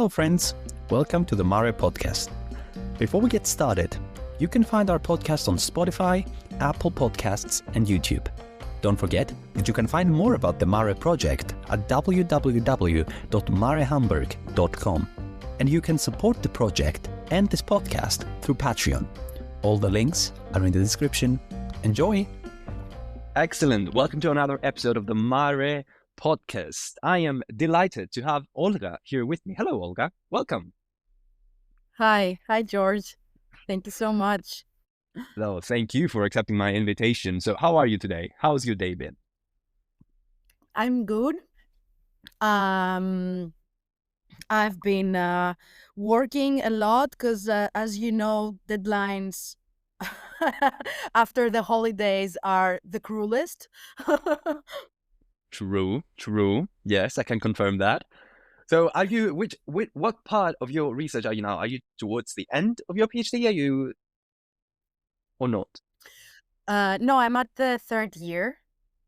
Hello friends, welcome to the MARE Podcast. Before we get started, you can find our podcast on Spotify, Apple Podcasts and YouTube. Don't forget that you can find more about the MARE project at www.marehamburg.com, and you can support the project and this podcast through Patreon. All the links are in the description. Enjoy! Excellent. Welcome to another episode of the MARE Podcast. I am delighted to have Olga here with me. Hello, Olga. Welcome. Hi, George. Thank you so much. No, thank you for accepting my invitation. So how are you today? How's your day been? I'm good. I've been working a lot because, as you know, deadlines after the holidays are the cruelest. True. Yes, I can confirm that. So are you, what part of your research are you now? Are you towards the end of your PhD? Are you, or not? No, I'm at the third year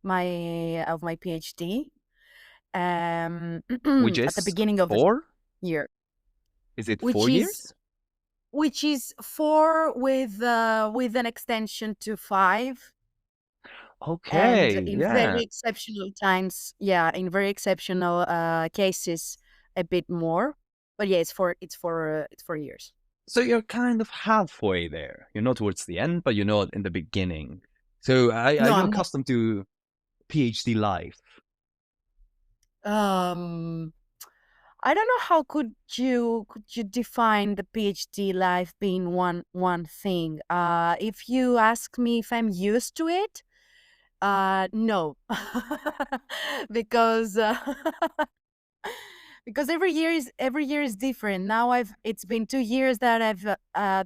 of my PhD. Which At is the beginning of the 4? year, Is it which 4 is years? which is 4 with an extension to 5. And Okay, in yeah. very exceptional times, in very exceptional cases, a bit more. But yeah, it's 4 years. So you're kind of halfway there. You're not towards the end, but you're not in the beginning. So are No, you I'm not. accustomed to PhD life? I don't know how could you define the PhD life being one thing. If you ask me if I'm used to it, no, because because every year is different. Now it's been 2 years that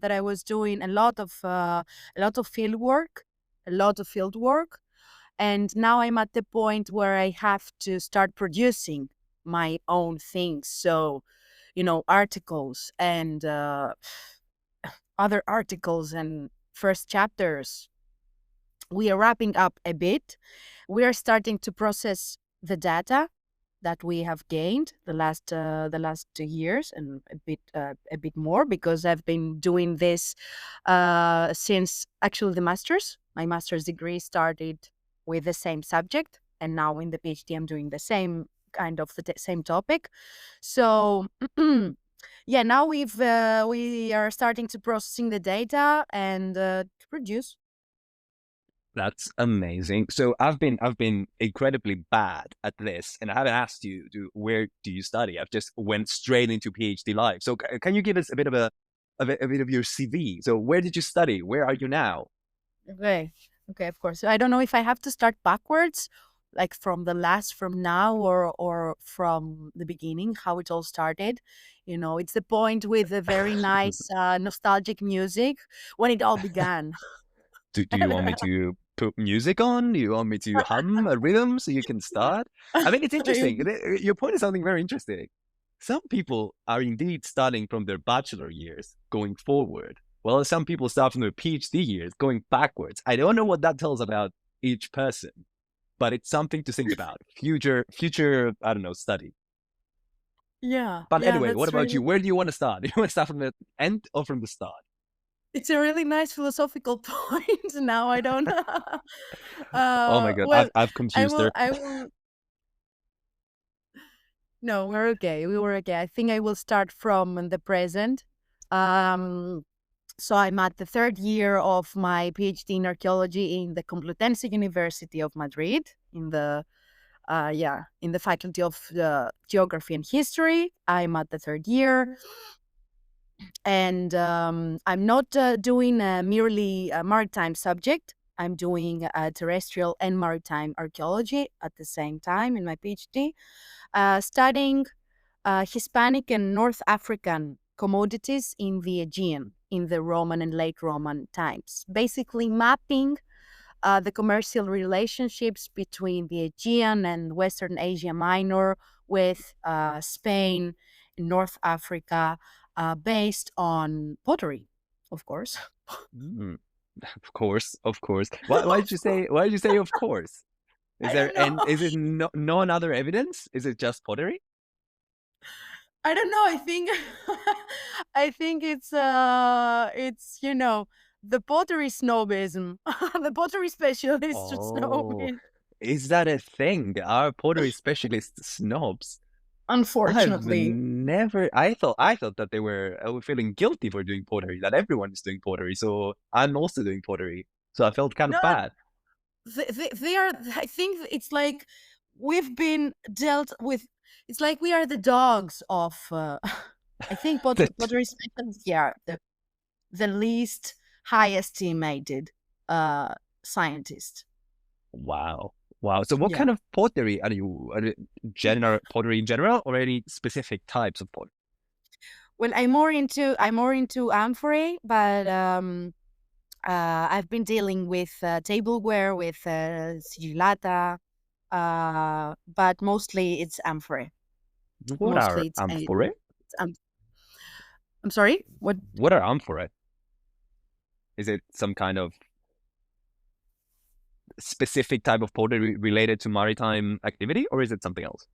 I was doing a lot of field work, and now I'm at the point where I have to start producing my own things. So, articles and other articles and first chapters. We are wrapping up a bit. We are starting to process the data that we have gained the last 2 years and a bit more, because I've been doing this since actually the master's. My master's degree started with the same subject, and now in the PhD I'm doing the same kind of the same topic. So yeah, now we are starting to processing the data and to produce. That's amazing. So I've been incredibly bad at this, and I haven't asked you where do you study. I've just went straight into PhD life. So can you give us a bit of your CV? So where did you study? Where are you now? Okay, of course. So I don't know if I have to start backwards, like from now, or from the beginning, how it all started. It's the point with a very nice nostalgic music when it all began. Do you want me to put music on? Do you want me to hum a rhythm so you can start? I mean, it's interesting. Your point is something very interesting. Some people are indeed starting from their bachelor years going forward. Well, some people start from their PhD years going backwards. I don't know what that tells about each person, but it's something to think about. Future, I don't know, study. Yeah, But anyway, what that's about you? really. Where do you want to start? Do you want to start from the end or from the start? It's a really nice philosophical point. Now I don't. Oh my God, Well, I've I confused will. her. I will. No, we're okay. We were okay. I think I will start from the present. Um, so I'm at the third year of my PhD in archaeology in the Complutense University of Madrid, in the Faculty of Geography and History. I'm at the third year, and I'm not doing merely a maritime subject. I'm doing terrestrial and maritime archaeology at the same time in my PhD, studying Hispanic and North African commodities in the Aegean in the Roman and late Roman times, basically mapping the commercial relationships between the Aegean and Western Asia Minor with Spain, North Africa, based on pottery, of course. Mm, of course. Why did you say? Why did you say? Of course. I don't know. Is it no other evidence? Is it just pottery? I don't know. I think I think it's the pottery snobism. The pottery specialist Oh, snobism. is that a thing? Are pottery specialists snobs? I've Unfortunately. never. I thought that they were feeling guilty for doing pottery. That everyone is doing pottery, so I'm also doing pottery. So I felt kind No, of bad. they are. I think it's like we've been dealt with. It's like we are the dogs of. I think That pottery specialists. Yeah, the least high estimated scientist. wow, wow. So what Yeah. kind of pottery are you? Are it general pottery in general, or any specific types of pottery? Well, I'm more into amphorae, but I've been dealing with tableware, with sigillata, but mostly it's amphorae. What are Mostly amphorae? it's I'm sorry. What? What are amphorae? Is it some kind of specific type of pottery related to maritime activity, or is it something else?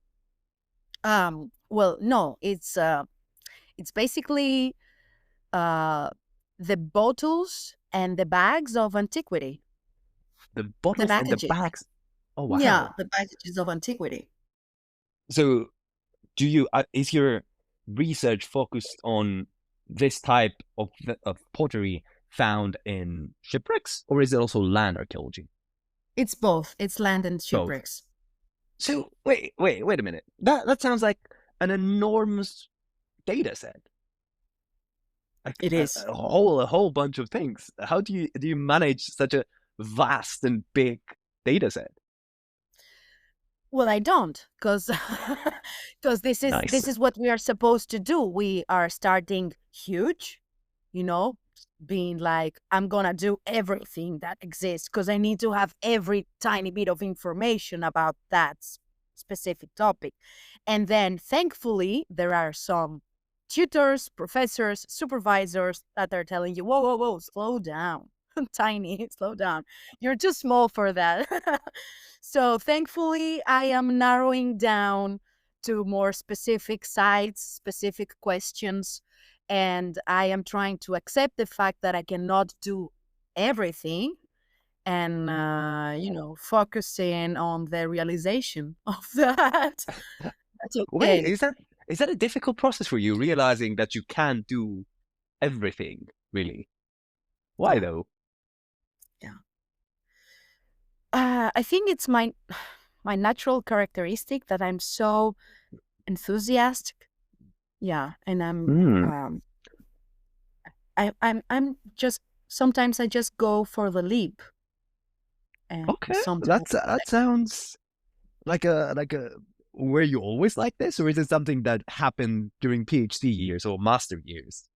Well, no, it's basically uh the bottles and the bags of antiquity, The the bottles and the baggages. bags. Oh Yeah, wow. the baggages of antiquity. So do you is your research focused on this type of pottery found in shipwrecks, or is it also land archaeology? It's both. It's land and Both. shipwrecks. So wait a minute. That sounds like an enormous data set. Like It is. a whole bunch of things. How do you manage such a vast and big data set? Well, I don't, because because Nice. this is what we are supposed to do. We are starting huge, you know, being like, I'm gonna do everything that exists because I need to have every tiny bit of information about that specific topic. And then thankfully there are some tutors, professors, supervisors that are telling you, whoa, whoa, whoa, slow down. Tiny, slow down. You're too small for that. So thankfully, I am narrowing down to more specific sites, specific questions, and I am trying to accept the fact that I cannot do everything and, focusing on the realization of that. That's Wait, okay. is that a difficult process for you, realizing that you can't do everything, really? Why Yeah, though? yeah. I think it's my natural characteristic that I'm so enthusiastic. Yeah, and Hmm. I'm just sometimes I just go for the leap, and Okay. sometimes That sounds like a were you always like this, or is it something that happened during PhD years or master years?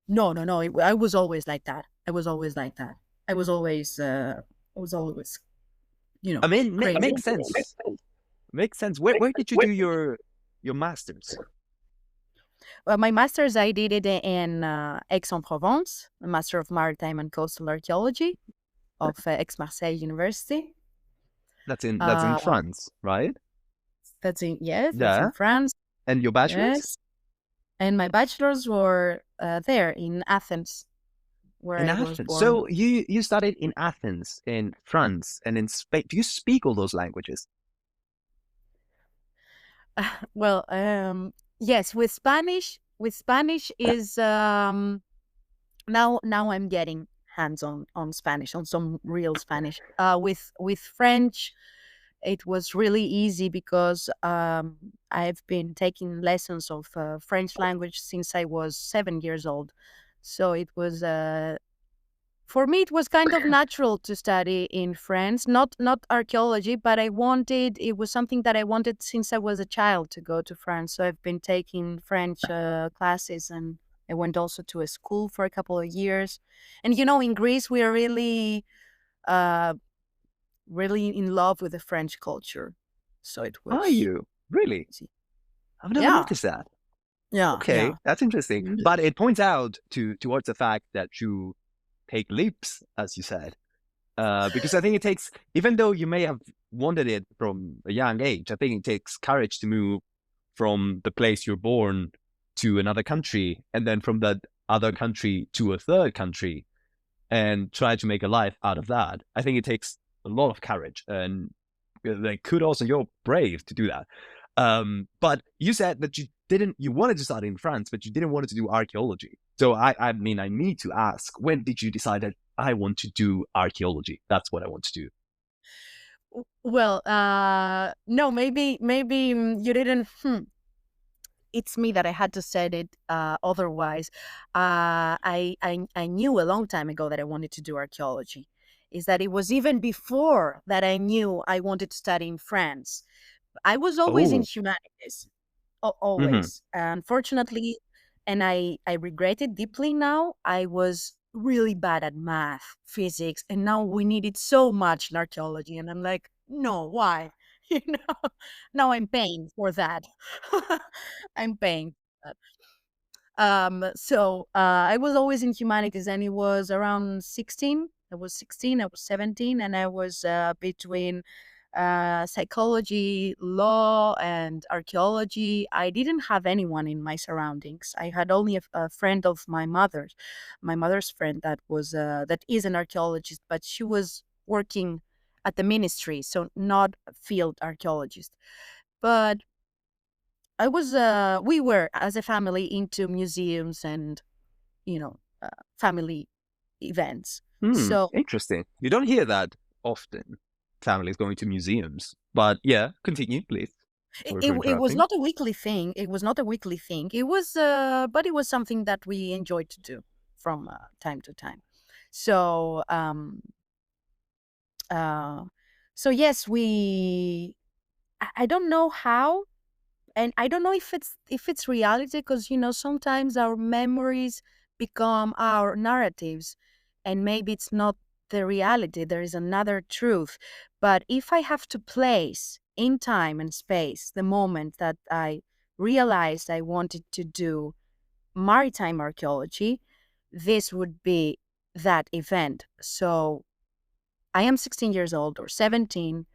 no, no, no. I was always like that. I was always like that. I was always, I mean, crazy. makes sense. Makes sense. Where did you do your masters? Well, my master's I did it in Aix-en-Provence, a master of maritime and coastal archaeology of Aix-Marseille University. That's in Uh, France, right? that's in Yeah. France. And your bachelor's? Yes, and my bachelor's were there in Athens, where In I was Athens. born. So you studied in Athens, in France, and in Spain. Do you speak all those languages? Well, yes, with Spanish is now I'm getting hands on Spanish, on some real Spanish. With French, it was really easy because I've been taking lessons of French language since I was 7 years old. So it was for me it was kind of natural to study in France, not archaeology, but it was something that I wanted since I was a child to go to France. So I've been taking French classes, and I went also to a school for a couple of years. And in Greece we are uh really in love with the French culture. So it Are was you? Really? easy. I've never Yeah, noticed that. yeah, Okay, yeah. that's interesting. Mhm. But it points out towards the fact that you take leaps, as you said. Because I think it takes, even though you may have wanted it from a young age, I think it takes courage to move from the place you're born to another country, and then from that other country to a third country, and try to make a life out of that. I think it takes a lot of courage, and like kudos, and you're brave to do that. But you said that you wanted to study in France, but you didn't want to do archaeology. So I mean, I need to ask, when did you decide that I want to do archaeology? That's what I want to do. Well, no, maybe you didn't. It's me that I had to say it otherwise. I knew a long time ago that I wanted to do archaeology. Is that it was even before that I knew I wanted to study in France. I was always in Oh, humanities, mm-hmm. always. Unfortunately, and I regret it deeply now, I was really bad at math, physics, and now we need it so much in archaeology. And I'm like, no, why? You know, now I'm paying for that. I'm paying for that. I was always in humanities, and it was around 16. I was 16, I was 17, and I was between psychology, law, and archaeology. I didn't have anyone in my surroundings. I had only a friend of my mother's friend that is an archaeologist, but she was working at the ministry, so not a field archaeologist. But we were as a family into museums and, you know, family events. So Interesting. You don't hear that often. Families going to museums, but yeah, continue, please. Sorry for it was interrupting. not a weekly thing. It was not a weekly thing. It was, but it was something that we enjoyed to do from time to time. So, uh, so yes, I don't know how, and I don't know if it's reality, because sometimes our memories become our narratives, and maybe it's not the reality. There is another truth. But if I have to place in time and space the moment that I realized I wanted to do maritime archaeology, this would be that event. So I am 16 years old, or 17.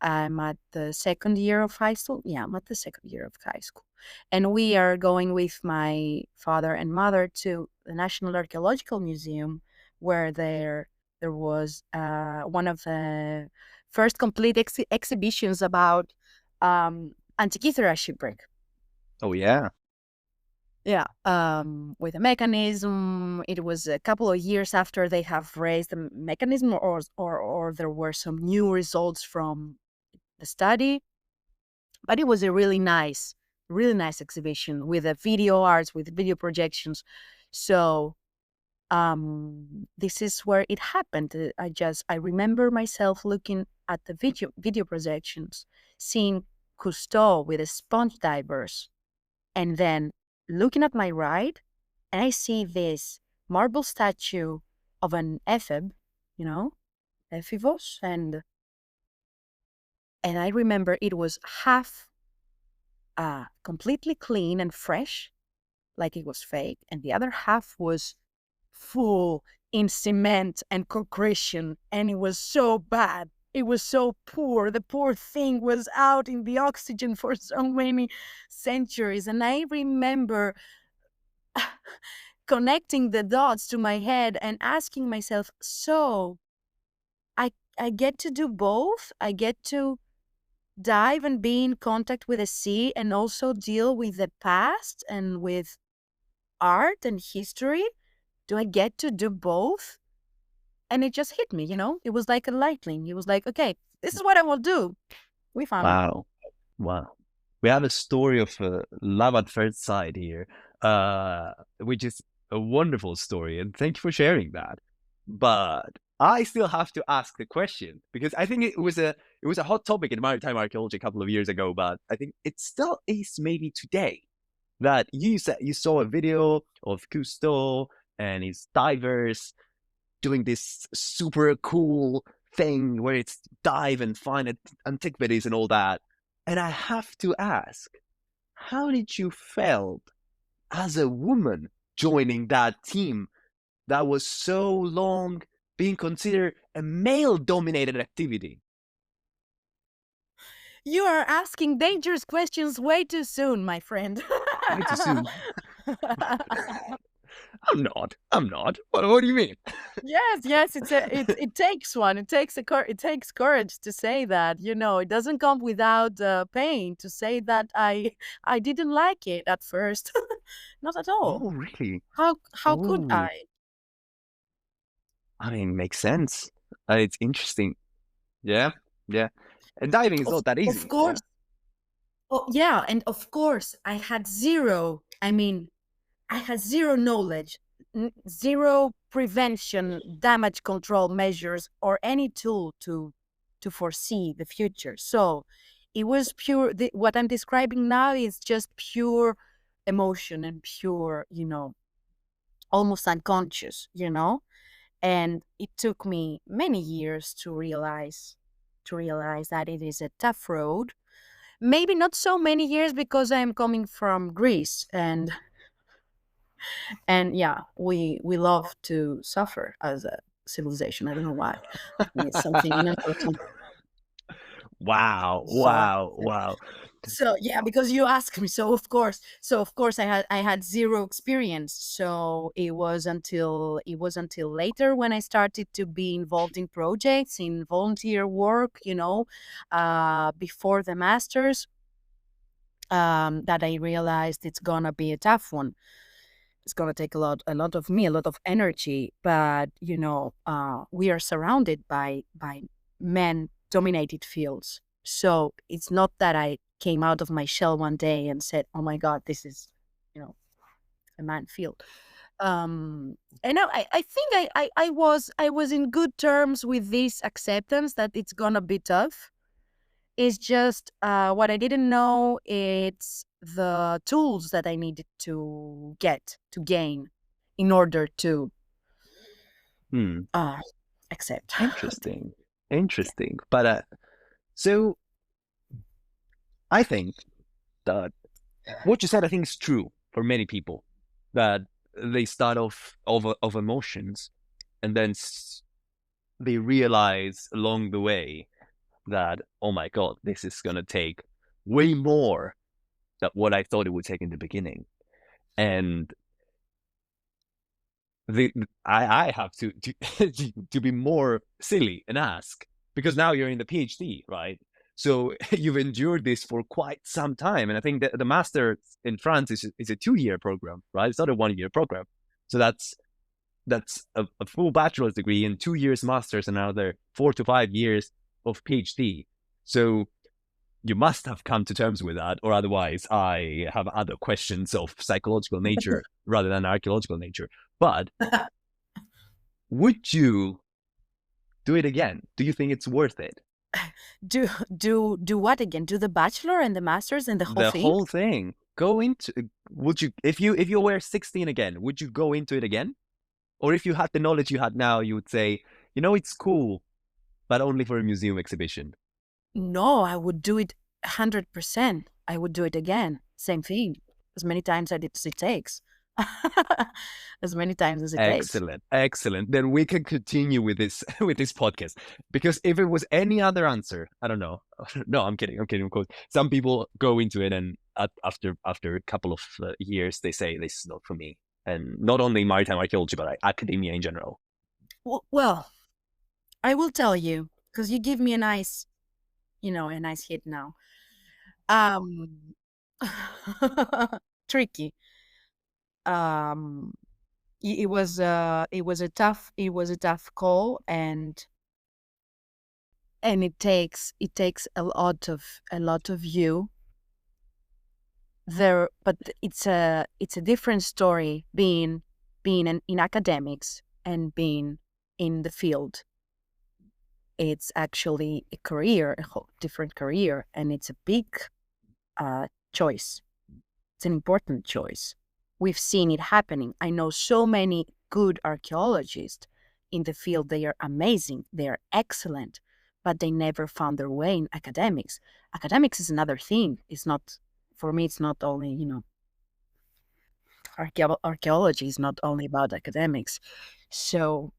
I'm at the second year of high school. Yeah, I'm at the second year of high school. And we are going with my father and mother to the National Archaeological Museum, where there was one of the first complete exhibitions about Antikythera shipwreck. Oh yeah. Yeah, with a mechanism. It was a couple of years after they have raised the mechanism, or there were some new results from the study. But it was a really nice exhibition with a video arts, with video projections. So this is where it happened. I remember myself looking at the video projections, seeing Cousteau with the sponge divers, and then looking at my right, and I see this marble statue of an epheb, ephivos, and I remember it was half completely clean and fresh, like it was fake, and the other half was full in cement and concretion, and it was so bad. It was so poor. The poor thing was out in the oxygen for so many centuries. And I remember connecting the dots to my head and asking myself, so I get to do both? I get to dive and be in contact with the sea, and also deal with the past and with art and history? Do I get to do both? And it just hit me, it was like a lightning. It was like, okay, this is what I will do. We found it. Wow. Wow. We have a story of love at first sight here, which is a wonderful story, and thank you for sharing that. But I still have to ask the question, because I think it was a hot topic in maritime archaeology a couple of years ago, but I think it still is maybe today. That you said you saw a video of Cousteau and his divers doing this super cool thing where it's dive and find antiquities and all that. And I have to ask, how did you felt as a woman joining that team that was so long being considered a male dominated activity? You are asking dangerous questions way too soon, my friend. Way too soon. I'm not. What do you mean? Yes, it takes one. It takes courage to say that. It doesn't come without pain to say that I didn't like it at first. Not at all. Oh, really? How could Oh, I? I mean, makes sense. It's interesting. Yeah, yeah. And diving is Of not that of easy. Yeah. course. Oh yeah, and of course I had zero. I mean, I had zero knowledge, zero prevention, damage control measures, or any tool to foresee the future. So it was pure. What I'm describing now is just pure emotion and pure, almost unconscious. And it took me many years to realize that it is a tough road. Maybe not so many years because I am coming from Greece, and yeah, we love to suffer as a civilization. I don't know why. I think it's something important. Wow, So wow, wow. so yeah, because you asked me, so of course I had zero experience. So it was until later when I started to be involved in projects, in volunteer work, before the masters, that I realized it's gonna be a tough one. It's gonna take a lot of me, a lot of energy. But we are surrounded by men-dominated fields. So it's not that I came out of my shell one day and said, "Oh my God, this is, you know, a man field." And I think I was in good terms with this acceptance that it's gonna be tough. It's just what I didn't know. It's the tools that I needed to gain in order to Hmm. uh, accept. Interesting. Interesting. But so I think that what you said, I think, is true for many people. That they start off of emotions, and then they realize along the way that, oh my God, this is gonna take way more than what I thought it would take in the beginning. And I have to be more silly and ask, because now you're in the PhD, right? So you've endured this for quite some time, and I think that the master in France is a 2-year program, right? It's not a 1-year program. So that's a full bachelor's degree and 2 years masters and another 4 to 5 years of PhD. So you must have come to terms with that, or otherwise I have other questions of psychological nature rather than archaeological nature. But would you do it again? Do you think it's worth it? Do what again? Do the bachelor and the masters and the whole The thing? whole thing. Go into would you if you were 16 again, would you go into it again? Or if you had the knowledge you had now, you would say, it's cool, but only for a museum exhibition. No, I would do it 100%. I would do it again. Same thing. As many times as it takes. As many times as it takes. Excellent, excellent. Then we can continue with this with this podcast, because if it was any other answer, I don't know. No, I'm kidding. I'm kidding. Of course, some people go into it, and after a couple of years, they say this is not for me, and not only maritime archaeology, but academia in general. Well, I will tell you because you give me a nice hit now. Um, tricky. Um, it was a tough call, and it takes a lot of you there. But it's a different story being in academics and being in the field. It's actually a career, a whole different career, and it's a big choice. It's an important choice. We've seen it happening. I know so many good archaeologists in the field. They are amazing. They are excellent, but they never found their way in academics. Academics is another thing. It's not, for me, it's not only, archaeology is not only about academics. So,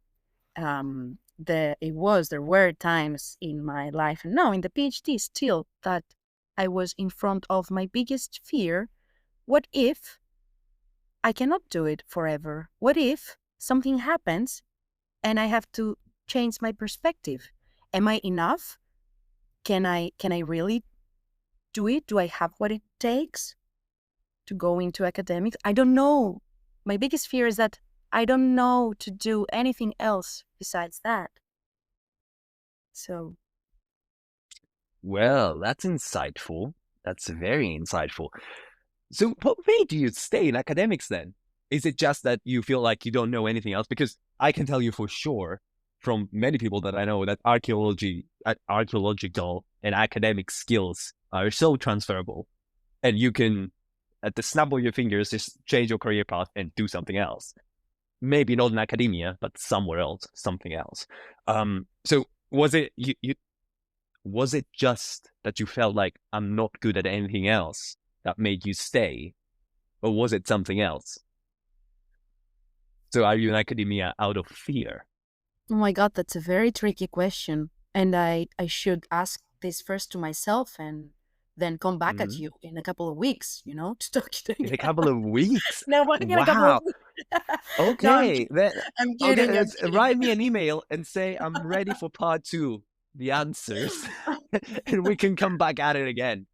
there were times in my life, and now in the PhD still, that I was in front of my biggest fear. What if I cannot do it forever? What if something happens and I have to change my perspective? Am I enough? Can I really do it? Do I have what it takes to go into academics? I don't know. My biggest fear is that I don't know to do anything else besides that. So, Well, that's insightful. That's very insightful. So what made you stay in academics then? Is it just that you feel like you don't know anything else? Because I can tell you for sure from many people that I know that archaeological and academic skills are so transferable. And you can, at the snap of your fingers, just change your career path and do something else. Maybe not in academia, but somewhere else, something else. So was it was it just that you felt like I'm not good at anything else that made you stay? Or was it something else? So are you in academia out of fear? oh my God, that's a very tricky question. And I should ask this first to myself and then come back at you in a couple of weeks, to talk to you In a again. couple of weeks? No, in a couple of Wow. weeks. No, Okay. I'm Okay, kidding. I'm kidding. write me an email and say I'm ready for part 2, the answers, and we can come back at it again.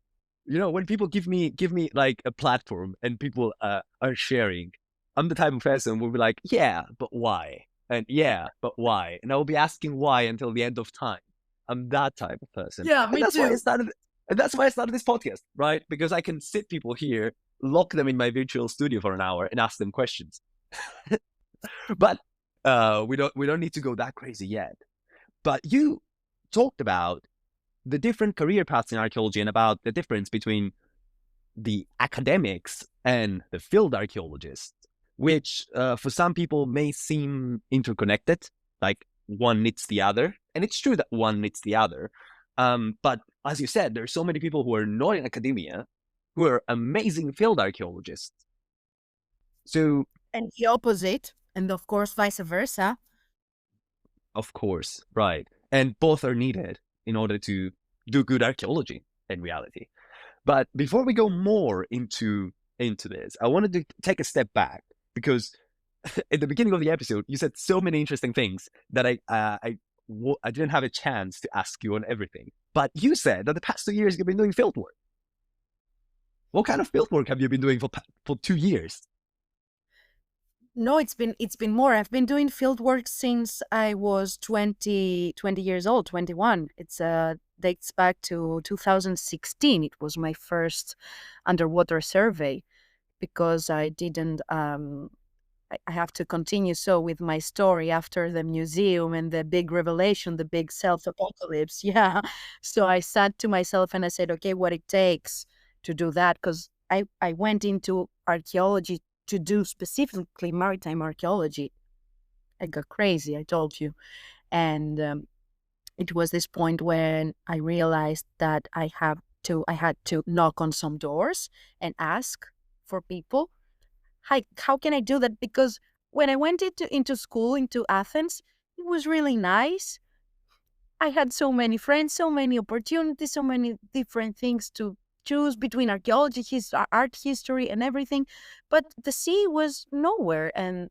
When people give me like a platform and people are sharing, I'm the type of person who will be like, yeah, but why? And yeah, but why? And I will be asking why until the end of time. I'm that type of person. Yeah, And me that's why I too. started and that's why I started this podcast, right? Because I can sit people here, lock them in my virtual studio for an hour and ask them questions. But we don't need to go that crazy yet. But you talked about the different career paths in archaeology and about the difference between the academics and the field archaeologists, which for some people may seem interconnected, like one needs the other. And it's true that one needs the other. But as you said, there are so many people who are not in academia who are amazing field archaeologists. So, And the opposite, and of course, vice versa. of course, right. And both are needed in order to do good archaeology in reality. But before we go more into this, I wanted to take a step back because at the beginning of the episode, you said so many interesting things that I didn't have a chance to ask you on everything. But you said that the past 2 years you've been doing field work. What kind of field work have you been doing for 2 years? No, it's been more. I've been doing field work since I was 20 years old, 21. It's dates back to 2016. It was my first underwater survey because I didn't I have to continue so with my story after the museum and the big revelation, the big self-apocalypse. Yeah. So I sat to myself and I said, okay, what it takes to do that. Because I went into archaeology to do specifically maritime archaeology. I got crazy, I told you. And it was this point when I realized that I had to knock on some doors and ask for people. Hi, how can I do that? Because when I went into school, into Athens, it was really nice. I had so many friends, so many opportunities, so many different things to choose between archaeology, art history, and everything. But the sea was nowhere, and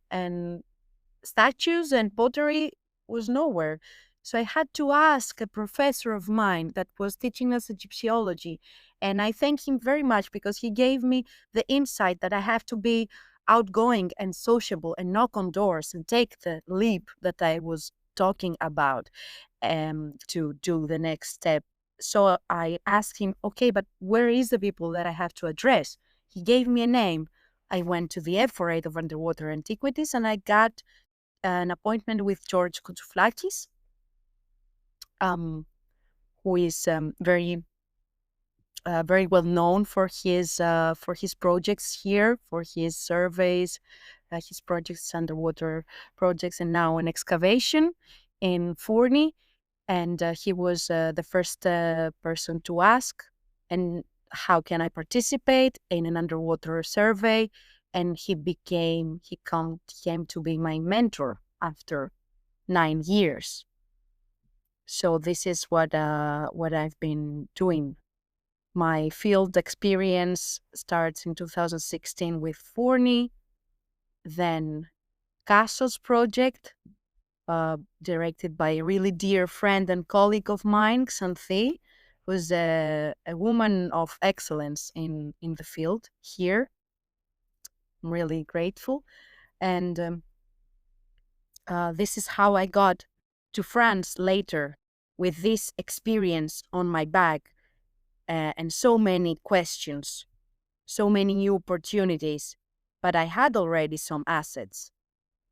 statues and pottery was nowhere. So I had to ask a professor of mine that was teaching us Egyptology. And I thank him very much because he gave me the insight that I have to be outgoing and sociable and knock on doors and take the leap that I was talking about to do the next step. So I asked him, okay, but where is the people that I have to address? He gave me a name. I went to the amphorae of underwater antiquities and I got an appointment with George Koutouflakis, who is very well known for his projects here, for his surveys, his projects, underwater projects, and now an excavation in Forni. And he was the first person to ask, and how can I participate in an underwater survey? And he came to be my mentor after 9 years. So this is what I've been doing. My field experience starts in 2016 with Forni, then Casos project, directed by a really dear friend and colleague of mine, Xanthi, who's a woman of excellence in the field here. I'm really grateful. And this is how I got to France later with this experience on my back, and so many questions, so many new opportunities. But I had already some assets.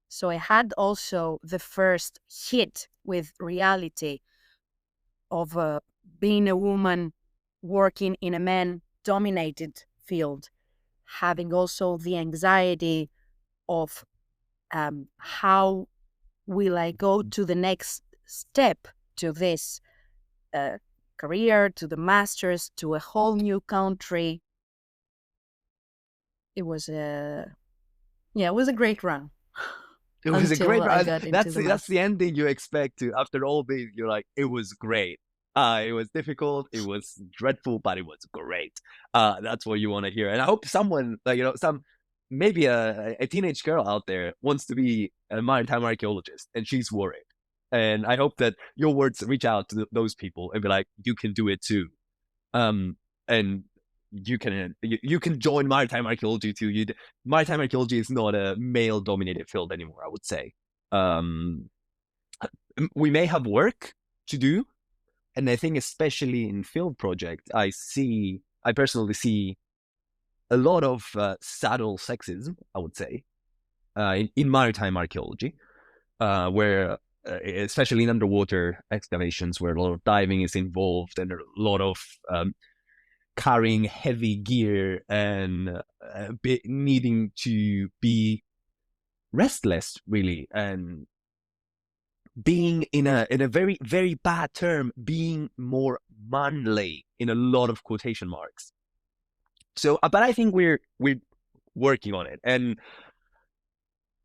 So I had also the first hit with reality of being a woman working in a man-dominated field, having also the anxiety of how will I go to the next step, to this career, to the masters, to a whole new country. It was it was a great run It was a until great I ride. got into That's the that's master. the ending you expect to after all this. You're like, it was great. It was difficult. It was dreadful, but it was great. That's what you want to hear. And I hope someone, like maybe a teenage girl out there wants to be a maritime archaeologist, and she's worried. And I hope that your words reach out to those people and be like, you can do it too. And you can join maritime archaeology too. Maritime archaeology is not a male dominated field anymore, I would say. um we may have work to do, and I think especially in field projects, I personally see a lot of subtle sexism, I would say, in maritime archaeology, where especially in underwater excavations where a lot of diving is involved and a lot of carrying heavy gear and needing to be restless, really, and being in a very very bad term, being more manly in a lot of quotation marks. So, but I think we're working on it, and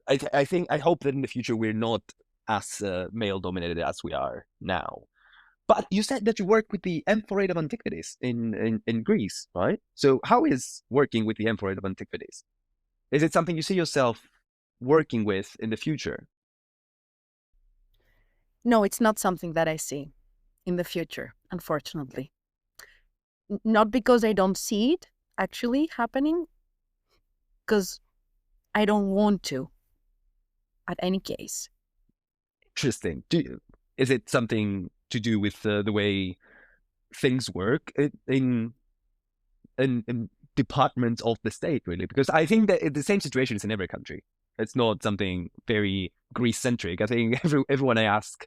I think I hope that in the future we're not as male dominated as we are now. But you said that you work with the amphorae of antiquities in Greece, right? So how is working with the amphorae of antiquities? Is it something you see yourself working with in the future? No, it's not something that I see in the future, unfortunately. Not because I don't see it actually happening, because I don't want to, at any case. Interesting. Is it something to do with the way things work in departments of the state, really? Because I think that the same situation is in every country. It's not something very Greece centric. I think everyone I ask,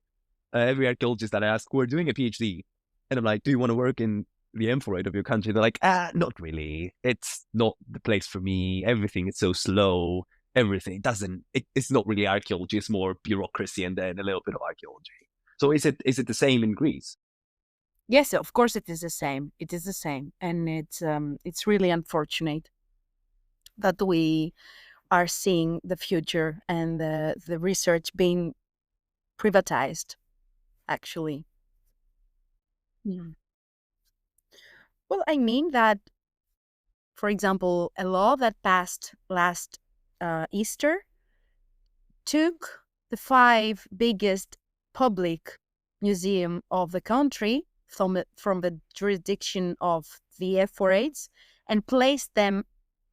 every archaeologist that I ask who are doing a PhD, and I'm like, do you want to work in the amphorae of your country? They're like, not really. It's not the place for me. Everything is so slow. Everything it's not really archaeology. It's more bureaucracy and then a little bit of archaeology. So is it the same in Greece? Yes, of course it is the same. It is the same. And it's really unfortunate that we are seeing the future and the research being privatized, actually. Yeah. Well, I mean that, for example, a law that passed last Easter took the five biggest public museum of the country from the jurisdiction of the F4As and placed them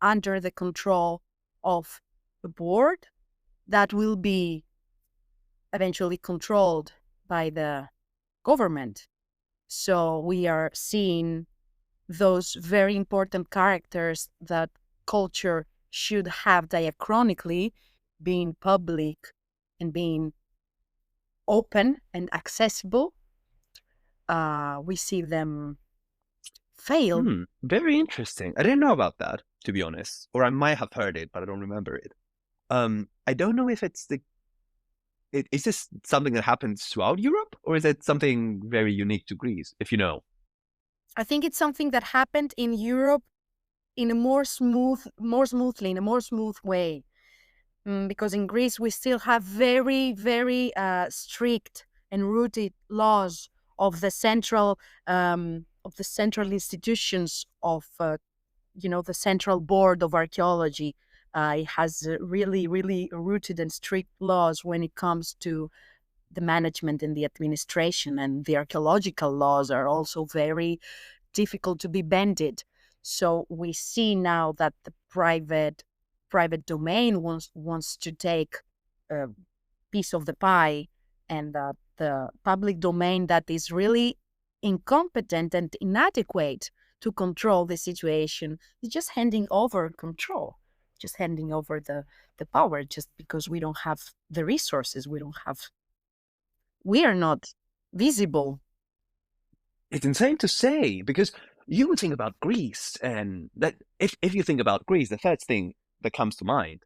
under the control of a board that will be eventually controlled by the government. So we are seeing those very important characters that culture should have diachronically being public and being open and accessible. We see them fail. Very interesting. I didn't know about that, to be honest, or I might have heard it, but I don't remember it. I don't know if is this something that happens throughout Europe, or is it something very unique to Greece? If you know. I think it's something that happened in Europe in a more smoothly, in a more smooth way. Because in Greece we still have very, very strict and rooted laws of the central institutions of the Central Board of Archaeology. It has really, really rooted and strict laws when it comes to the management and the administration, and the archaeological laws are also very difficult to be bended. So we see now that the private domain wants to take a piece of the pie, and the public domain that is really incompetent and inadequate to control the situation is just handing over control, just handing over the power, just because we don't have the resources, we are not visible. It's insane to say, because you would think about Greece, and that if you think about Greece, the first thing that comes to mind,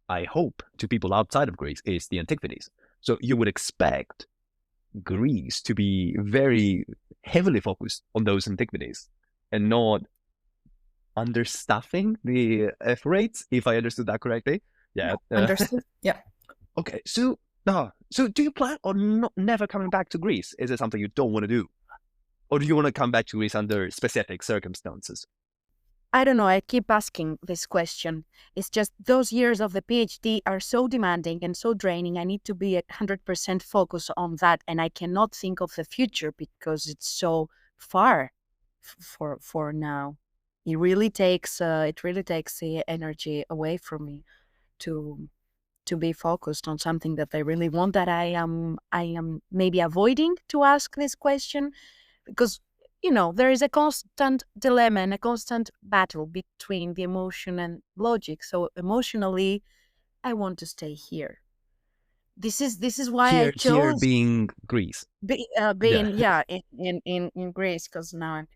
I hope, to people outside of Greece is the antiquities. So you would expect Greece to be very heavily focused on those antiquities and not understaffing the F rates, if I understood that correctly. Yeah. Understood? Yeah. Okay. So do you plan on never coming back to Greece? Is it something you don't want to do? Or do you want to come back to Greece under specific circumstances? I don't know. I keep asking this question. It's just those years of the PhD are so demanding and so draining. I need to be 100% focused on that, and I cannot think of the future because it's so far for now. It really takes the energy away from me to be focused on something that I really want. That I am maybe avoiding to ask this question, because there is a constant dilemma and a constant battle between the emotion and logic. So emotionally, I want to stay here. This is why I Here chose being Greece. Yeah. being in Greece, because now I'm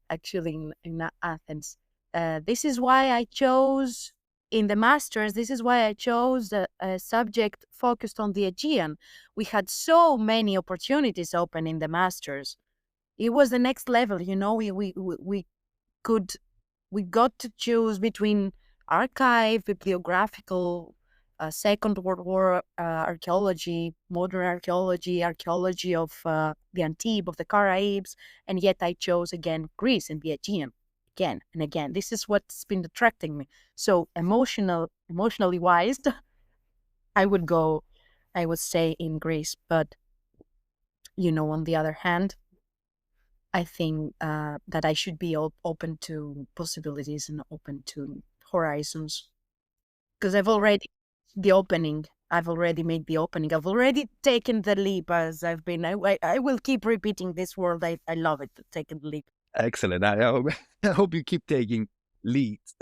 actually in Athens. This is why I chose in the masters. This is why I chose a subject focused on the Aegean. We had so many opportunities open in the masters. It was the next level. Could we got to choose between archive, bibliographical, Second World War archaeology, modern archaeology, archaeology of the Antibes, of the Caribs, and yet I chose again Greece and the Aegean again and again. This is what's been attracting me. So emotionally wise, I would say in Greece, but on the other hand, I think that I should be open to possibilities and open to horizons, because I've already made the opening. I've already taken the leap, as I've been. I will keep repeating this word. I love it. Taking the leap. Excellent. I hope you keep taking leaps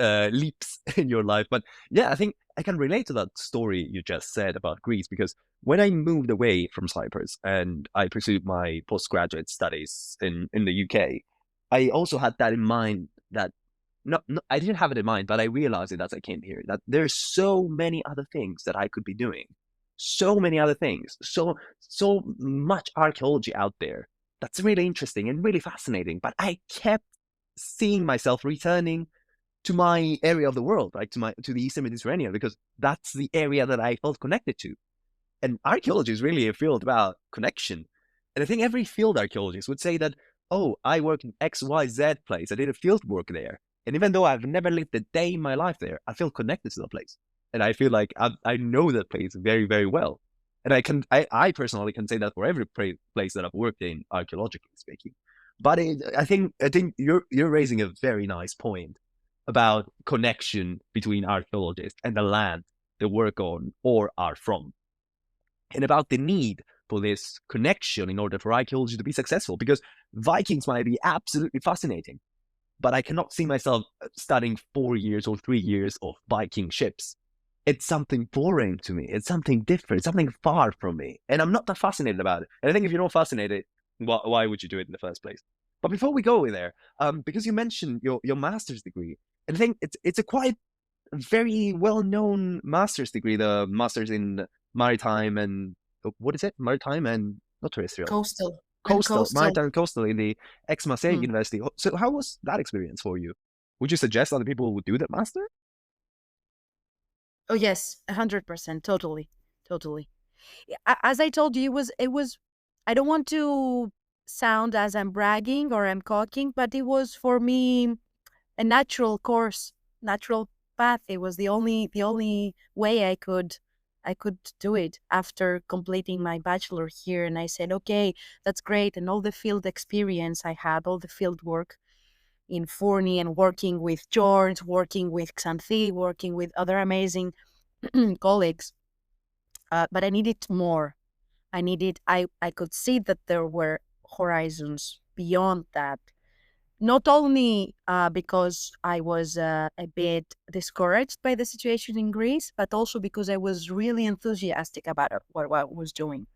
in your life. But yeah, I think I can relate to that story you just said about Greece, because when I moved away from Cyprus and I pursued my postgraduate studies in the UK, I also had that in mind. That no, I didn't have it in mind, but I realized it as I came here, that there's so many other things that I could be doing. So many other things. So much archaeology out there that's really interesting and really fascinating. But I kept seeing myself returning to my area of the world, right? To the Eastern Mediterranean, because that's the area that I felt connected to. And archaeology is really a field about connection. And I think every field archaeologist would say that, oh, I work in XYZ place. I did a field work there. And even though I've never lived a day in my life there, I feel connected to the place. And I feel like I know that place very, very well. And I personally can say that for every place that I've worked in, archaeologically speaking. But I think you're raising a very nice point about connection between archaeologists and the land they work on or are from, and about the need for this connection in order for archaeology to be successful. Because Vikings might be absolutely fascinating, but I cannot see myself studying 4 years or 3 years of Viking ships. It's something boring to me. It's something different, something far from me. And I'm not that fascinated about it. And I think if you're not fascinated, why would you do it in the first place? But before we go there, because you mentioned your master's degree, and I think it's a quite very well-known master's degree, the master's in maritime and what is it? Maritime and not terrestrial. Coastal, maritime coastal in the M.A.R.E University. So how was that experience for you? Would you suggest other people would do that master? Oh yes, 100%, totally. As I told you, it was I don't want to sound as I'm bragging or I'm cocking, but it was for me a natural course, natural path. It was the only way I could do it after completing my bachelor here. And I said, okay, that's great. And all the field experience I had, all the field work in Forni and working with George, working with Xanthi, working with other amazing colleagues. But I needed more. I could see that there were horizons beyond that. Not only because I was a bit discouraged by the situation in Greece, but also because I was really enthusiastic about what I was doing.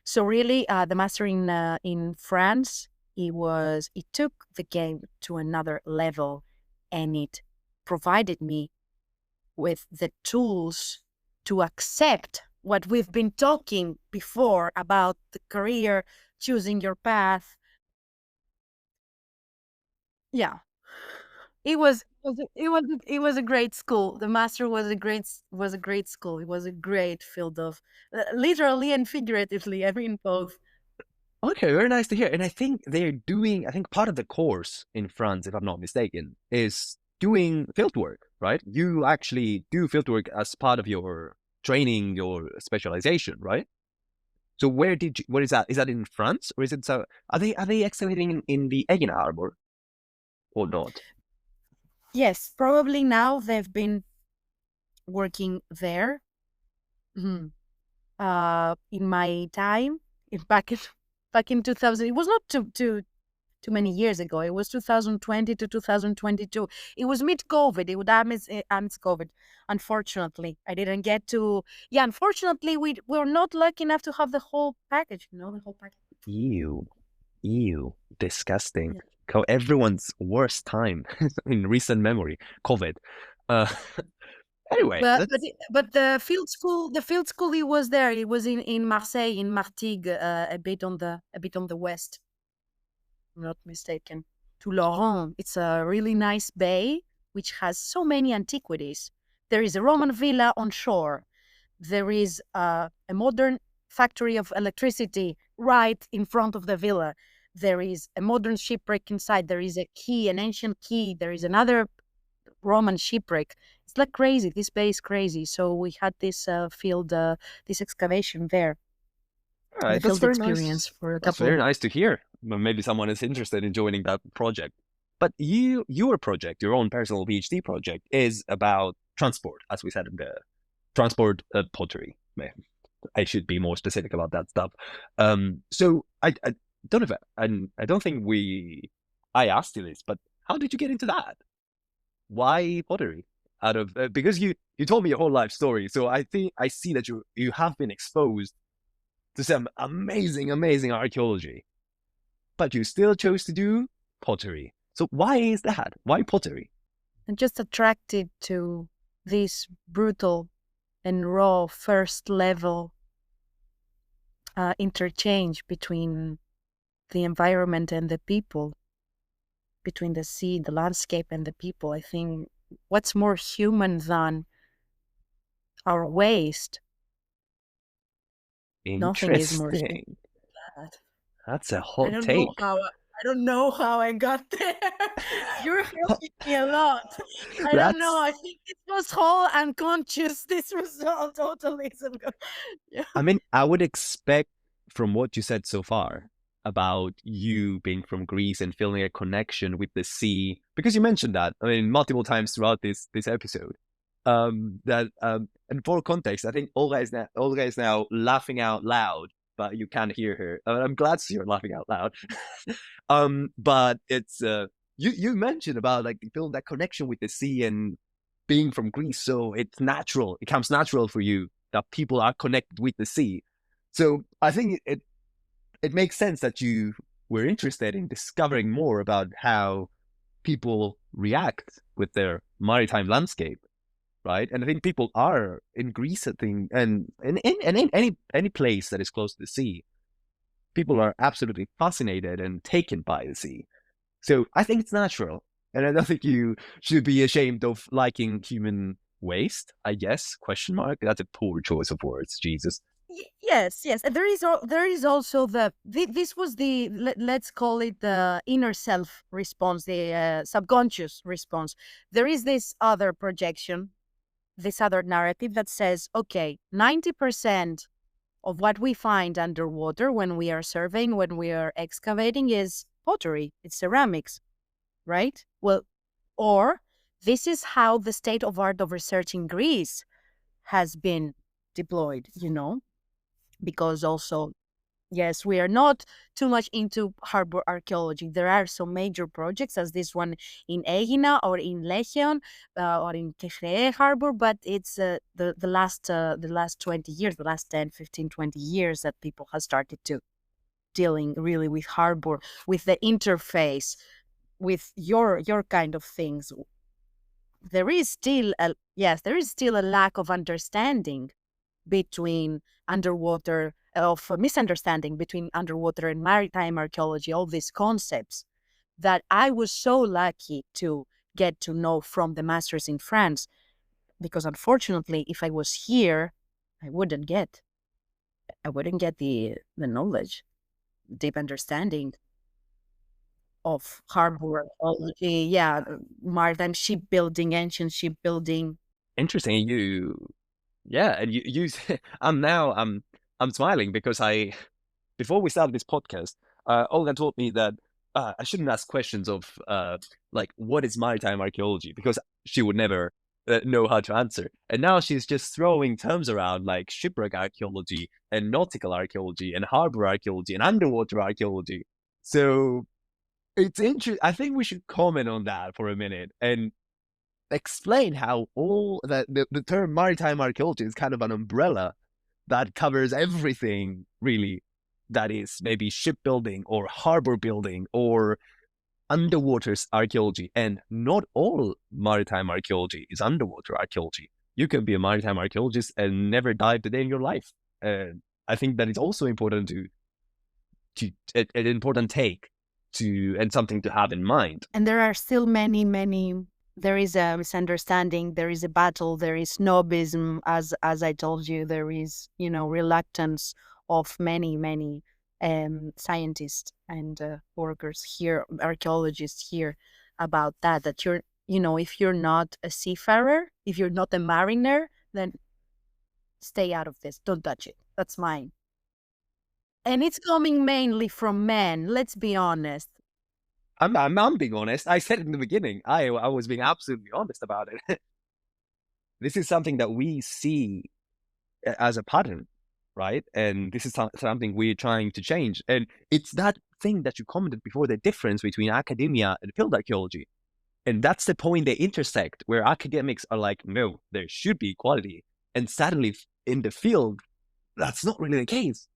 So really, the master in France, it took the game to another level, and it provided me with the tools to accept what we've been talking before about the career, choosing your path. Yeah, it was a great school. The master was a great school. It was a great field of literally and figuratively. I mean both. Okay, very nice to hear. And I think I think part of the course in France, if I'm not mistaken, is doing field work, right? You actually do field work as part of your training, your specialization, right? So where is that? Is that in France or is it so? Are they excavating in the Egina Harbor or not? Yes, probably now they've been working there. Mhm. In my time, back in 2000, it was not too many years ago. It was 2020 to 2022. It was mid-COVID. It was amidst COVID. Unfortunately, I didn't get to. Yeah, unfortunately, we were not lucky enough to have the whole package. The whole package. Ew, ew, disgusting. Yeah. Everyone's worst time in recent memory, COVID. Uh, anyway, But the field school, it was there. It was in Marseille, in Martigues, a bit on the west. I'm not mistaken, to Laurent. It's a really nice bay which has so many antiquities. There is a Roman villa on shore. There is a modern factory of electricity right in front of the villa. There is a modern shipwreck inside. There is a quay, an ancient quay. There is another Roman shipwreck. It's like crazy. This bay is crazy. So we had this excavation there, all the right, that's field very experience nice. for a That's couple very of. nice to hear. Maybe someone is interested in joining that project. But your project, your own personal PhD project, is about transport, as we said in the transport pottery. I should be more specific about that stuff. So I don't know if I don't think I asked you this, but how did you get into that? Why pottery? Out of because you told me your whole life story, so I think I see that you have been exposed to some amazing archaeology, but you still chose to do pottery. So why is that? Why pottery? I'm just attracted to this brutal and raw first level interchange between the environment and the people, between the sea, the landscape, and the people. I think what's more human than our waste? Nothing is more human Interesting. than that. That's a I hot don't know take. how. I don't know how I got there. You're helping me a lot. I don't know. That's I think it was whole unconscious. This was all totally. Yeah. I mean, I would expect from what you said so far about you being from Greece and feeling a connection with the sea, because you mentioned that, I mean, multiple times throughout this episode. And for context, I think Olga is now laughing out loud, but you can't hear her. I'm glad to see her laughing out loud. But it's you mentioned about like feeling that connection with the sea and being from Greece, so it's natural. It comes natural for you that people are connected with the sea. So I think it makes sense that you were interested in discovering more about how people react with their maritime landscape, right? And I think people are in Greece, I think, and in any place that is close to the sea, people are absolutely fascinated and taken by the sea. So I think it's natural. And I don't think you should be ashamed of liking human waste, I guess. Question mark. That's a poor choice of words, Jesus. Yes, yes. And there is also this was the let's call it the inner self response, the subconscious response. There is this other projection, this other narrative that says, okay, 90% of what we find underwater when we are surveying, when we are excavating, is pottery, it's ceramics, right? Well, or this is how the state of art of research in Greece has been deployed, because also, yes, we are not too much into harbor archaeology. There are some major projects as this one in Aegina or in Lechion or in Kefree Harbor, but it's the last 20 years, the last 10, 15, 20 years that people have started to dealing really with harbor, with the interface, with your kind of things. There is still a lack of understanding between underwater, of misunderstanding between underwater and maritime archaeology, all these concepts that I was so lucky to get to know from the masters in France, because unfortunately, if I was here, I wouldn't get the knowledge, deep understanding of harbor archaeology, maritime shipbuilding, ancient shipbuilding. Interesting. And you I'm smiling because before we started this podcast, Olga told me that I shouldn't ask questions of like what is maritime archaeology because she would never know how to answer. And now she's just throwing terms around like shipwreck archaeology and nautical archaeology and harbor archaeology and underwater archaeology. So it's interesting. I think we should comment on that for a minute and explain how all that the term maritime archaeology is kind of an umbrella that covers everything really that is maybe shipbuilding or harbor building or underwater archaeology. And not all maritime archaeology is underwater archaeology. You can be a maritime archaeologist and never dive a day in your life. I think that it's also important to an important take to and something to have in mind. And there are still many. There is a misunderstanding. There is a battle. There is snobism, as I told you. There is reluctance of many scientists and workers here, archaeologists here, about that. That if you're not a seafarer, if you're not a mariner, then stay out of this. Don't touch it. That's mine. And it's coming mainly from men. Let's be honest. I'm being honest. I said it in the beginning. I was being absolutely honest about it. This is something that we see as a pattern, right? And this is something we're trying to change. And it's that thing that you commented before, the difference between academia and field archaeology. And that's the point they intersect, where academics are like, no, there should be equality. And suddenly in the field, that's not really the case.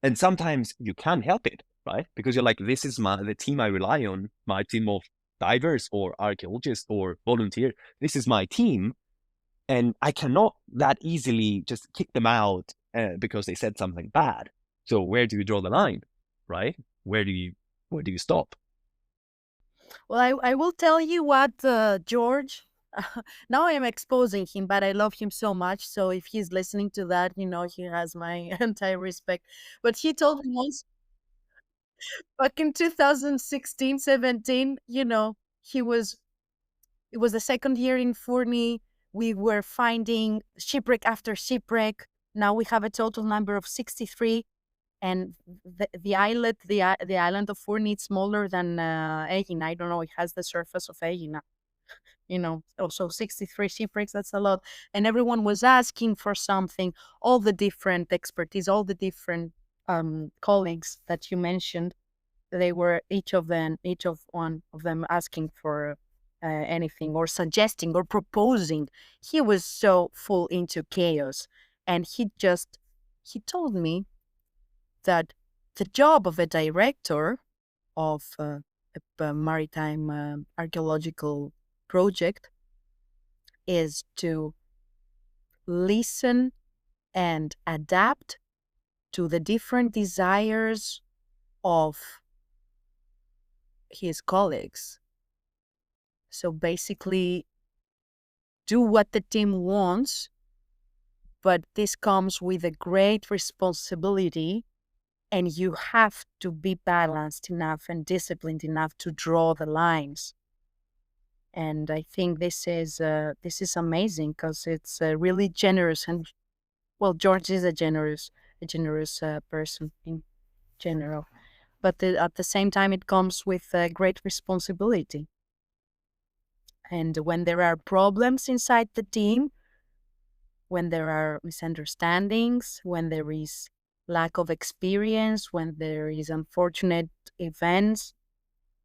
And sometimes you can't help it, right? Because you're like, this is the team I rely on, my team of divers or archaeologists or volunteer. This is my team. And I cannot that easily just kick them out because they said something bad. So where do you draw the line, right? Where do you stop? Well, I will tell you what, George. Now I am exposing him, but I love him so much. So if he's listening to that, he has my entire respect. But he told me once, back in 2016, 17, he was, it was the second year in Furni. We were finding shipwreck after shipwreck. Now we have a total number of 63. And the island of Furni is smaller than Egina. I don't know. It has the surface of Egina. Also 63 shipwrecks. That's a lot. And everyone was asking for something. All the different expertise, all the different colleagues that you mentioned, they were each of one of them asking for anything or suggesting or proposing. He was so full into chaos, and he told me that the job of a director of a maritime archaeological project is to listen and adapt to the different desires of his colleagues. So basically, do what the team wants, but this comes with a great responsibility, and you have to be balanced enough and disciplined enough to draw the lines. And I think this is amazing, because it's really generous. And well, George is a generous person in general, but at the same time, it comes with great responsibility. And when there are problems inside the team, when there are misunderstandings, when there is lack of experience, when there is unfortunate events,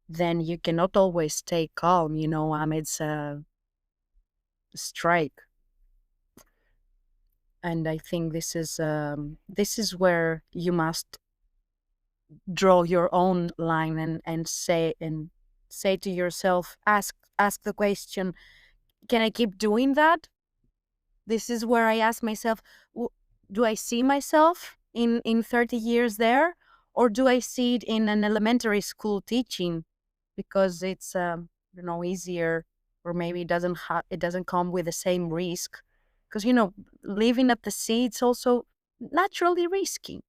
then you cannot always stay calm, amidst a strike. And I think this is where you must draw your own line, and say to yourself, ask the question, can I keep doing that? This is where I ask myself, do I see myself in 30 years there, or do I see it in an elementary school teaching, because it's easier, or maybe it doesn't come with the same risk, because living at the sea, it's also naturally risky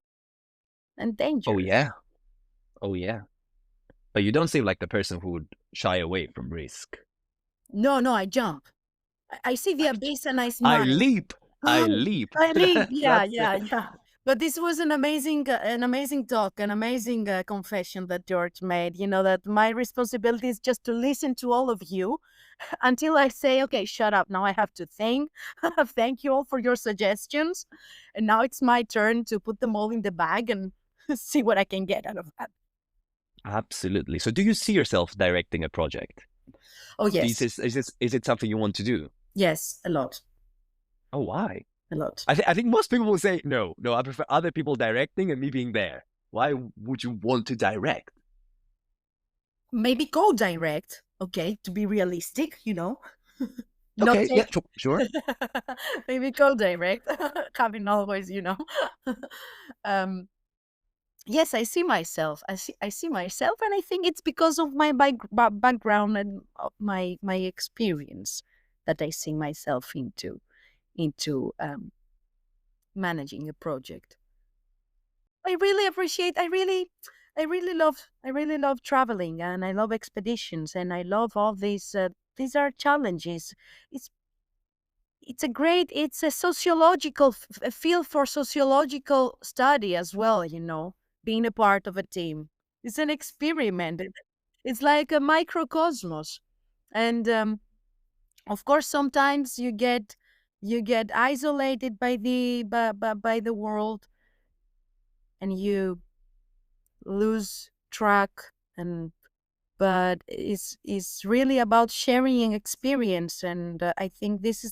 and Oh dangerous. yeah. Oh yeah. But you don't seem like the person who would shy away from risk. No, I jump. I see the abyss and I I smile. leap. I Oh, leap. I leave. Yeah, That's yeah, yeah. But this was an amazing talk, an amazing confession that George made. That my responsibility is just to listen to all of you until I say, okay, shut up. Now I have to thank you all for your suggestions. And now it's my turn to put them all in the bag and see what I can get out of that. Absolutely. So do you see yourself directing a project? Oh, yes. Is it something you want to do? Yes, a lot. Oh, why? A lot. I think most people will say, no, I prefer other people directing and me being there. Why would you want to direct? Maybe go direct, okay, to be realistic, not Okay, yeah, take sure. maybe go direct, having always, um yes, I see myself, I see myself, and I think it's because of my background and of my experience that I see myself into managing a project. I really appreciate. I really love traveling, and I love expeditions, and I love all these. These are challenges. It's it's a sociological a field for sociological study as well. Being a part of a team, it's an experiment. It's like a microcosmos, and of course, sometimes you get isolated by the world, and you lose track, and but it's really about sharing experience. And I think this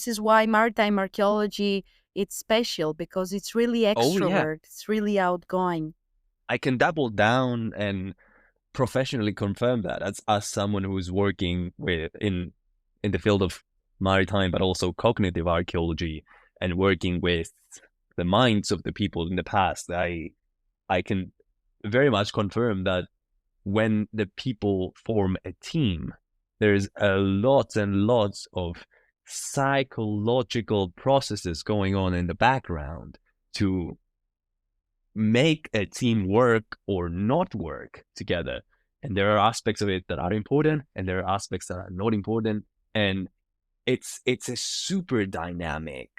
is why maritime archaeology, it's special, because it's really Oh, yeah. extrovert, it's really outgoing. I can double down and professionally confirm that as someone who's working in the field of maritime, but also cognitive archaeology, and working with the minds of the people in the past. I can very much confirm that when the people form a team, there's a lot and lots of psychological processes going on in the background to make a team work or not work together. And there are aspects of it that are important, and there are aspects that are not important. And it's a super dynamic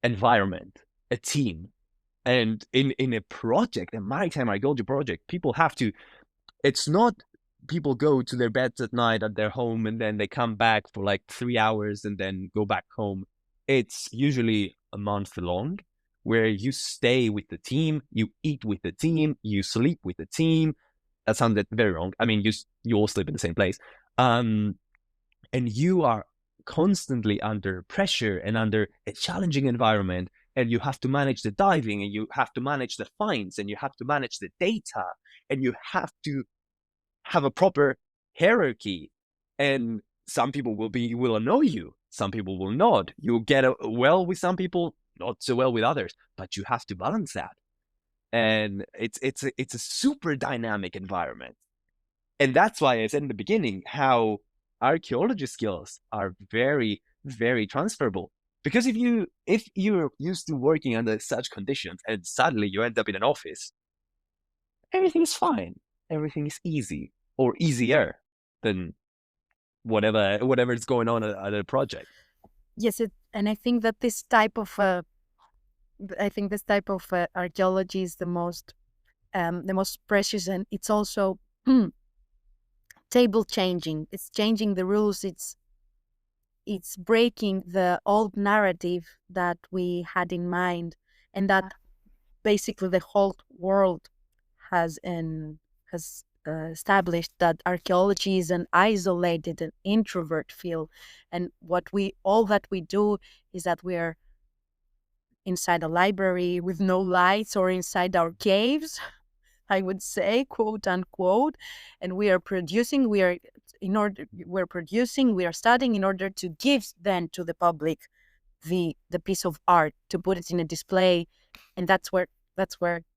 environment, a team. And in a project, a maritime archaeology project, people have to, it's not people go to their beds at night at their home and then they come back for like 3 hours and then go back home. It's usually a month long where you stay with the team, you eat with the team, you sleep with the team. That sounded very wrong. I mean, you all sleep in the same place. And you are constantly under pressure and under a challenging environment, and you have to manage the diving, and you have to manage the finds, and you have to manage the data, and you have to have a proper hierarchy. And some people will annoy you, some people will not. You'll get well with some people, not so well with others, but you have to balance that. And it's a super dynamic environment. And that's why I said in the beginning how archaeology skills are very, very transferable, Because if you're used to working under such conditions and suddenly you end up in an office, everything is fine. Everything is easy or easier than whatever is going on at a project. Yes, and I think that this type of archaeology is the most precious, and it's also table changing. It's changing the rules. It's breaking the old narrative that we had in mind, and that basically the whole world has established that archaeology is an isolated and introvert field, and all that we do is that we are inside a library with no lights or inside our caves, I would say, quote unquote, and we're producing, we are studying in order to give then to the public the piece of art, to put it in a display, and that's where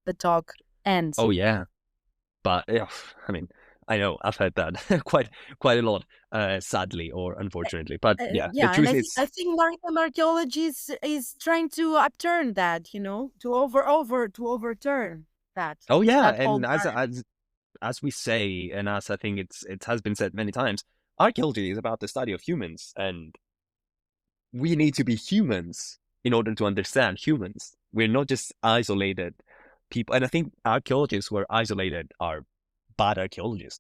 the talk ends. Oh yeah, but yeah, I mean, I know I've heard that quite a lot, sadly or unfortunately. But yeah, the Yeah, and truth I think is, I think maritime archaeology is trying to upturn that, to overturn oh yeah, that and old as we say, and as I think it has been said many times, archaeology is about the study of humans, and we need to be humans in order to understand humans. We're not just isolated people, and I think archaeologists who are isolated are bad archaeologists.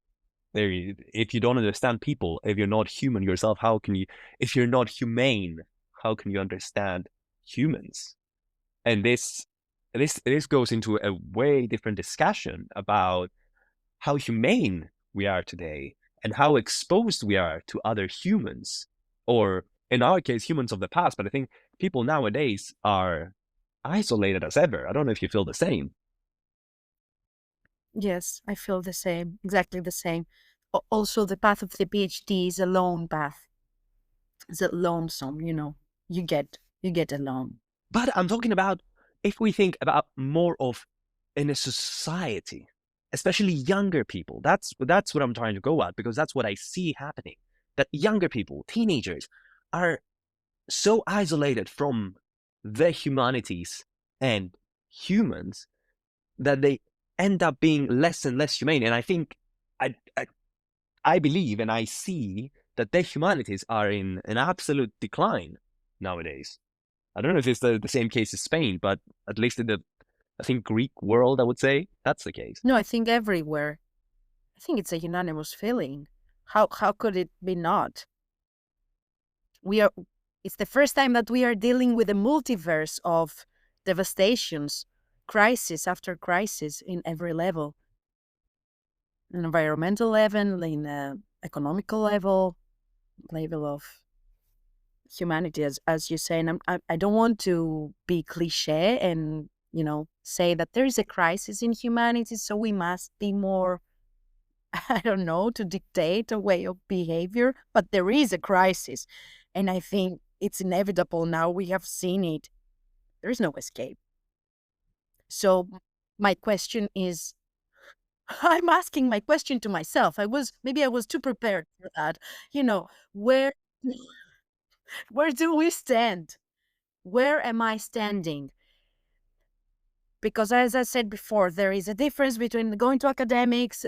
If you don't understand people, if you're not human yourself, how can you? If you're not humane, how can you understand humans? And this goes into a way different discussion about how humane we are today and how exposed we are to other humans, or in our case, humans of the past. But I think people nowadays are isolated as ever. I don't know if you feel the same. Yes, I feel the same, exactly the same. Also, the path of the PhD is a lone path. It's a lonesome, you get alone. But I'm talking about if we think about more of in a society, especially younger people. That's what I'm trying to go at, because that's what I see happening. That younger people, teenagers, are so isolated from the humanities and humans that they end up being less and less humane. And I think I believe and I see that the humanities are in an absolute decline nowadays. I don't know if it's the same case as Spain, but at least in the, I think, Greek world, I would say that's the case. No, I think everywhere. I think it's a unanimous feeling. How could it be not? We are. It's the first time that we are dealing with a multiverse of devastations, crisis after crisis in every level, an environmental level, in a economical level of humanity, as you say. And I don't want to be cliche and say that there is a crisis in humanity, so we must be more, I don't know, to dictate a way of behavior, but there is a crisis. And I think it's inevitable now. We have seen it. There is no escape. So my question is, I'm asking my question to myself. Maybe I was too prepared for that. Where where do we stand? Where am I standing? Because as I said before, there is a difference between going to academics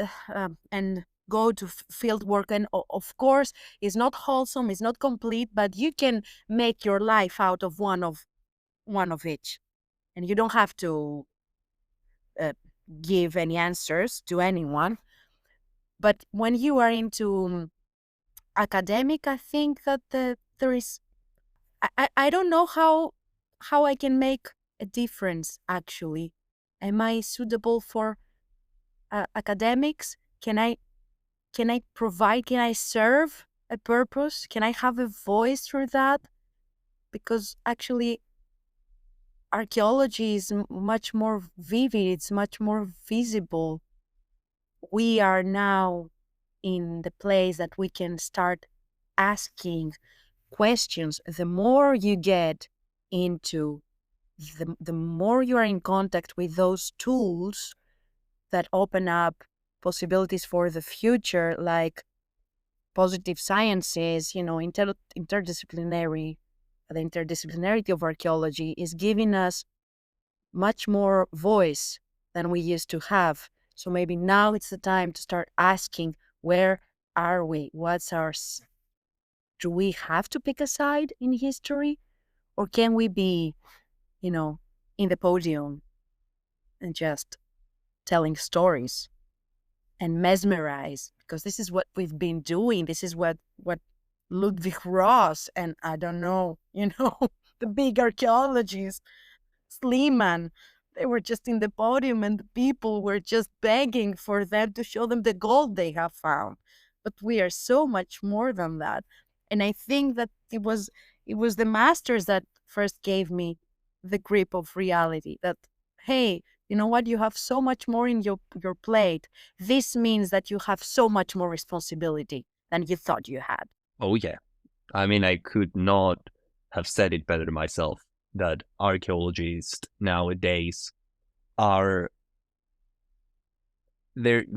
and go to field work. And of course, it's not wholesome, it's not complete, but you can make your life out of one of each. And you don't have to uh, give any answers to anyone. But when you are into academic, I think that there is, I don't know how I can make a difference, actually. Am I suitable for academics? Can I serve a purpose? Can I have a voice through that? Because actually archaeology is much more vivid, it's much more visible. We are now in the place that we can start asking questions. The more you get into, the more you are in contact with those tools that open up possibilities for the future, like positive sciences, interdisciplinary the interdisciplinarity of archaeology is giving us much more voice than we used to have. So maybe now it's the time to start asking, where are we? Do we have to pick a side in history? Or can we be, in the podium and just telling stories and mesmerize? Because this is what we've been doing. This is what Ludwig Ross and I don't know, the big archaeologists, Sleeman, they were just in the podium and the people were just begging for them to show them the gold they have found. But we are so much more than that. And I think that it was the masters that first gave me the grip of reality that, hey, you know what? You have so much more in your plate. This means that you have so much more responsibility than you thought you had. Oh, yeah. I mean, I could not have said it better myself, that archaeologists nowadays are they're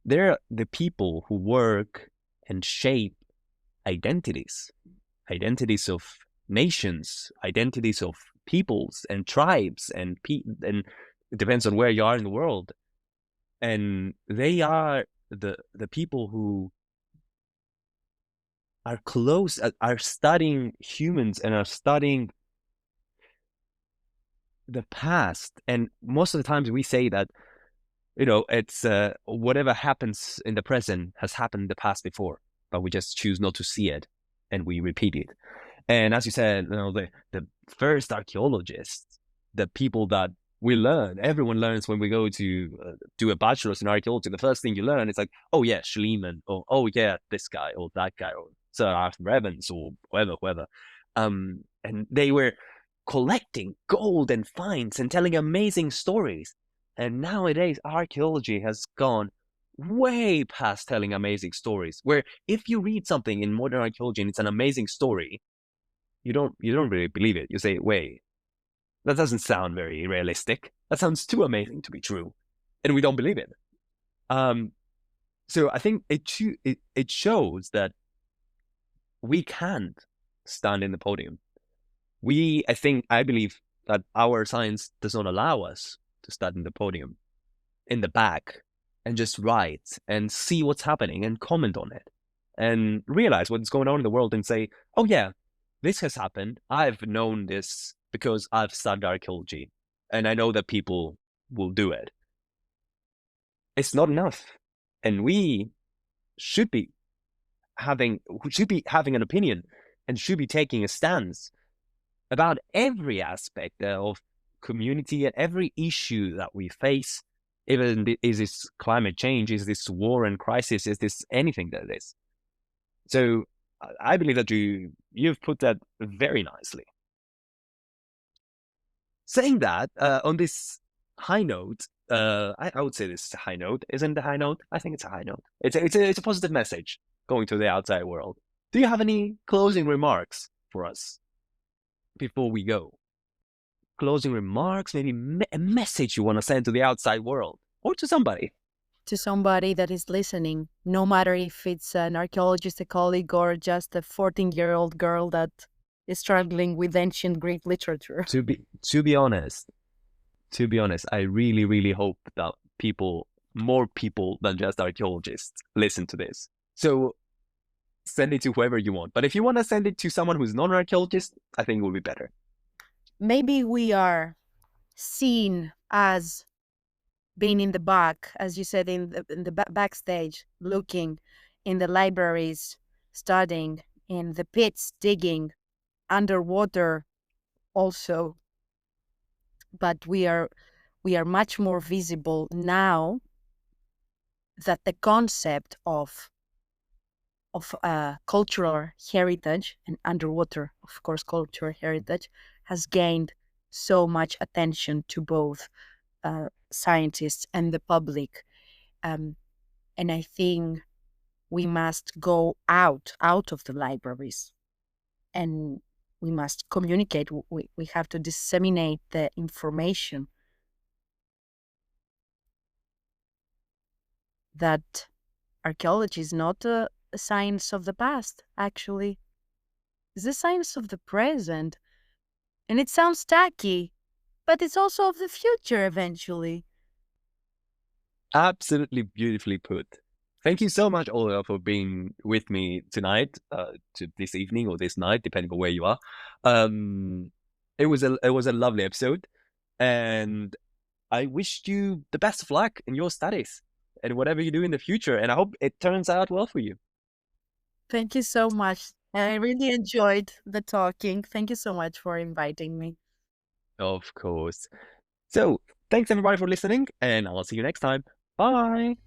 the people who work and shape identities of nations, identities of peoples and tribes, and it depends on where you are in the world. And they are the people who are close, are studying humans and are studying the past. And most of the times we say that, it's whatever happens in the present has happened in the past before, but we just choose not to see it and we repeat it. And as you said, the first archaeologists, the people that everyone learns when we go to do a bachelor's in archaeology. The first thing you learn is like, oh yeah, Schliemann, or oh yeah, this guy or that guy, or Sir Arthur Evans, or whoever. And they were collecting gold and finds and telling amazing stories. And nowadays, archaeology has gone way past telling amazing stories. Where if you read something in modern archaeology and it's an amazing story, you don't really believe it. You say, wait, that doesn't sound very realistic. That sounds too amazing to be true, and we don't believe it. So I think it shows that we can't stand in the podium. I believe that our science does not allow us to stand in the podium, in the back, and just write and see what's happening and comment on it and realize what's going on in the world and say, oh yeah, this has happened. I've known this because I've studied archaeology and I know that people will do it. It's not enough. And we should be having an opinion and should be taking a stance about every aspect of community and every issue that we face. Even is this climate change, is this war and crisis, is this anything that is. So I believe that you've put that very nicely. Saying that, on this high note, I would say this is a high note. Isn't it a high note? I think it's a high note. It's a positive message going to the outside world. Do you have any closing remarks for us before we go? Closing remarks, maybe a message you want to send to the outside world or to somebody. To somebody that is listening, no matter if it's an archaeologist, a colleague, or just a 14-year-old girl that is struggling with ancient Greek literature. To be honest, I really, really hope that more people than just archaeologists listen to this. So send it to whoever you want. But if you want to send it to someone who's not an archaeologist, I think it will be better. Maybe we are seen as being in the back, as you said, in the backstage, looking, in the libraries, studying, in the pits, digging, underwater also. But we are much more visible now that the concept of cultural heritage and underwater, of course, cultural heritage has gained so much attention to both scientists and the public. And I think we must go out of the libraries and we must communicate. We have to disseminate the information that archaeology is not a science of the past. Actually, It's the science of the present. And it sounds tacky, but it's also of the future eventually. Absolutely beautifully put. Thank you so much, Olga, for being with me tonight, to this evening or this night, depending on where you are. It was a lovely episode, and I wish you the best of luck in your studies and whatever you do in the future. And I hope it turns out well for you. Thank you so much. I really enjoyed the talking. Thank you so much for inviting me. Of course. So thanks everybody for listening, and I'll see you next time. Bye.